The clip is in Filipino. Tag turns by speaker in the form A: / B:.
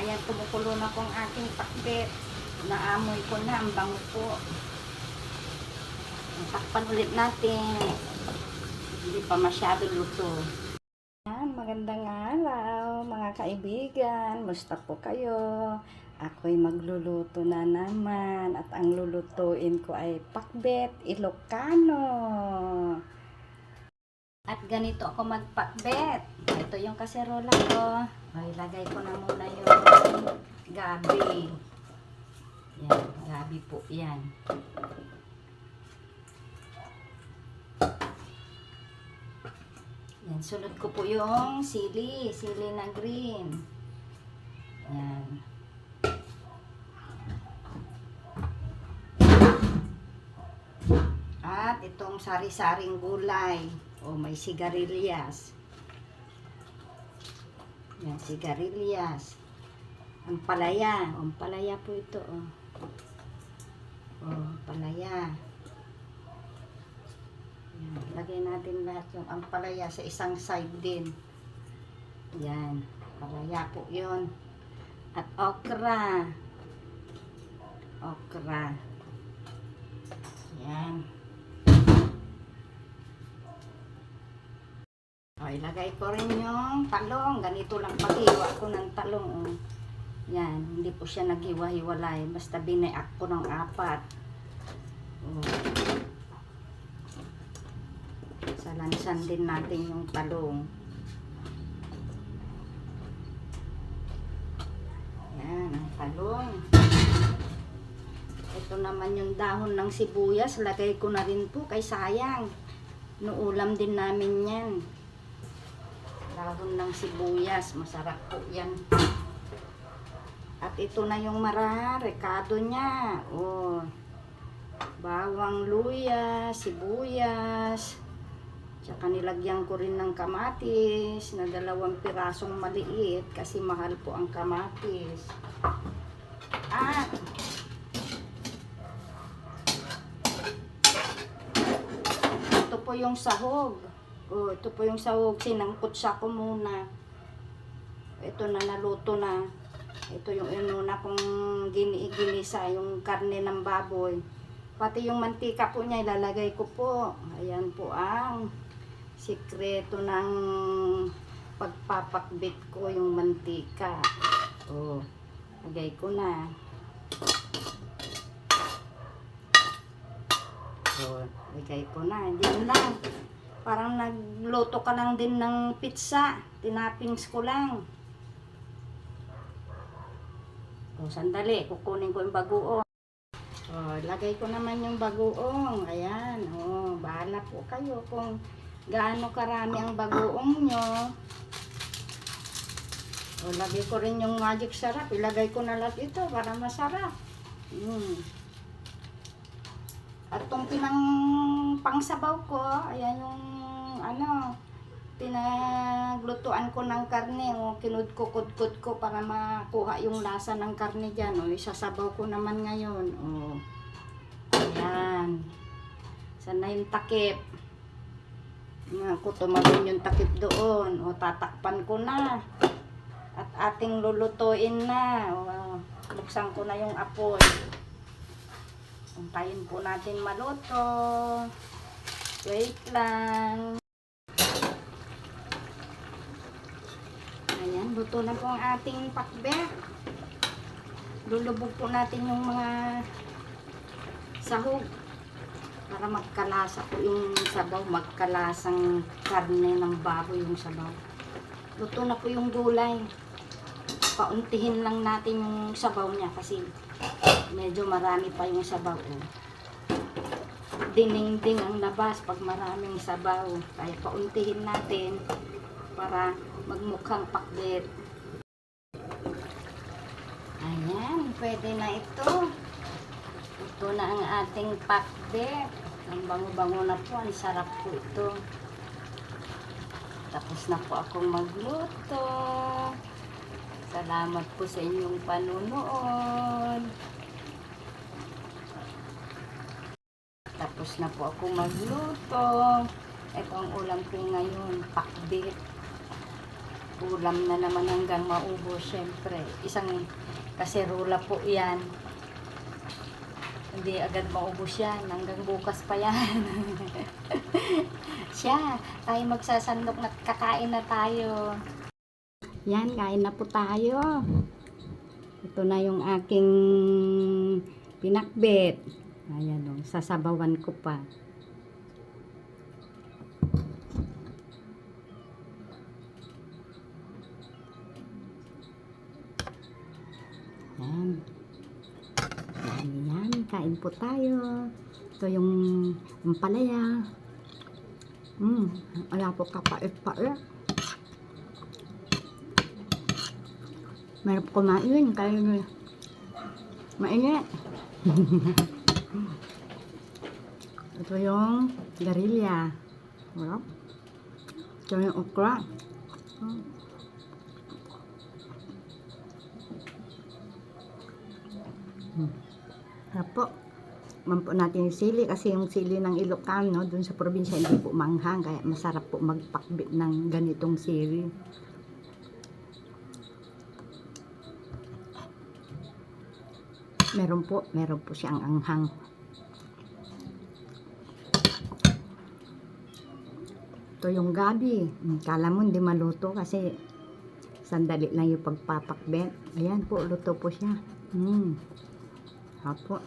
A: Ayan, kumukulo na po ang ating pakbet. Naamoy ko na, ang bango po. Takpan ulit natin. Hindi pa masyado luto. Ayan, magandang araw mga kaibigan. Musta po kayo? Ako'y magluluto na naman. At ang lulutuin ko ay pakbet Ilocano. At ganito ako magpakbet. Ito yung kaserola ko. Ilagay ko na muna yung gabi. Yan, gabi po yan. Yan, sunod ko po yung sili na green. Yan. At itong sari-saring gulay. O, may sigarilyas. Yan, sigarilyas. Ang palaya. Ang palaya po ito, oh. Oh, palaya. Yan, lagay natin lahat yung ampalaya sa isang side din. Yan, palaya po yun. At okra. Okra. Yan. O, ilagay ko rin yung talong. Ganito lang paghiwa ko ng talong. Oh. Yan, hindi po siya naghiwa-hiwalay. Basta binayak ko ng 4. Oh. Salansan din natin yung talong. Yan, ang talong. Ito naman yung dahon ng sibuyas. Lagay ko na rin po kay sayang. Nuulam din namin yan. Dahon ng sibuyas. Masarap po yan. At ito na yung rekado niya. Oh. Bawang luya, sibuyas. Tsaka nilagyan ko rin ng kamatis na 2 pirasong maliit kasi mahal po ang kamatis. At ito po yung sahog. Oh, ito po yung sahog. Sinangkutsa ko muna. Ito na naluto na. Ito yung inuna kong ginisa, yung karne ng baboy. Pati yung mantika po niya ilalagay ko po. Ayan po ang sikreto ng pagpapakbit ko, yung mantika. Oh, lagay ko na. Oh, lagay ko na. Diyan lang. Parang nagluto ka lang din ng pizza. Tinapings ko lang. Oh, sandali. Kukunin ko yung bagoong. Oh, lagay ko naman yung bagoong. Ayan. Oh, bahala po kayo kung gaano karami ang bagoong nyo. O, lagay ko rin yung magic sarap. Ilagay ko na lahat ito para masarap. At itong pangsabaw ko, ayan yung pinaglutuan ko ng karne. O, kinudkukudkud ko para makuha yung lasa ng karne dyan. O, isasabaw ko naman ngayon. O, ayan. Sana yung takip. Ako tumawin yung takip doon. O, tatakpan ko na. At ating lulutuin na. O, buksan ko na yung apoy. Untayin po natin maluto. Wait lang. Ayan, luto na po ang ating pakbet. Lulubog po natin yung mga sahog. Para magkalasa po yung sabaw, magkalasang karne ng baboy yung sabaw. Luto na po yung gulay. Pauntihin lang natin yung sabaw niya kasi medyo marami pa yung sabaw. Dinding ang labas pag maraming sabaw. Kaya pauntihin natin para magmukhang pakbet. Ayan, pwede na ito. Ito na ang ating pakbet. Ang bango-bango na po. Ang sarap po ito. Tapos na po akong magluto. Salamat po sa inyong panunood. Tapos na po akong magluto. Ito ang ulam ko ngayon. Pakbet. ulam na naman hanggang maubos, syempre. Isang kaserola po yan. Hindi agad maubos yan. Hanggang bukas pa yan. Siya, tayo magsasandok na kakain na tayo. Yan, kain na po tayo. Ito na yung aking pinakbet. Ayan o, sasabawan ko pa. Yan. Yan, kain po tayo. Ito yung ampalaya. Wala po kapait-pait. Meron po kumain, kaya mainit. Ito yung garilya. Ito yung okra. Po, mampo natin yung sili kasi yung sili ng Ilocano dun sa probinsya hindi po manghang kaya masarap po magpakbit ng ganitong sili. Meron po siyang anghang. Ito yung gabi. Kala mo hindi maluto kasi sandali lang yung pagpapakbet. Ayan po, luto po siya. Apo.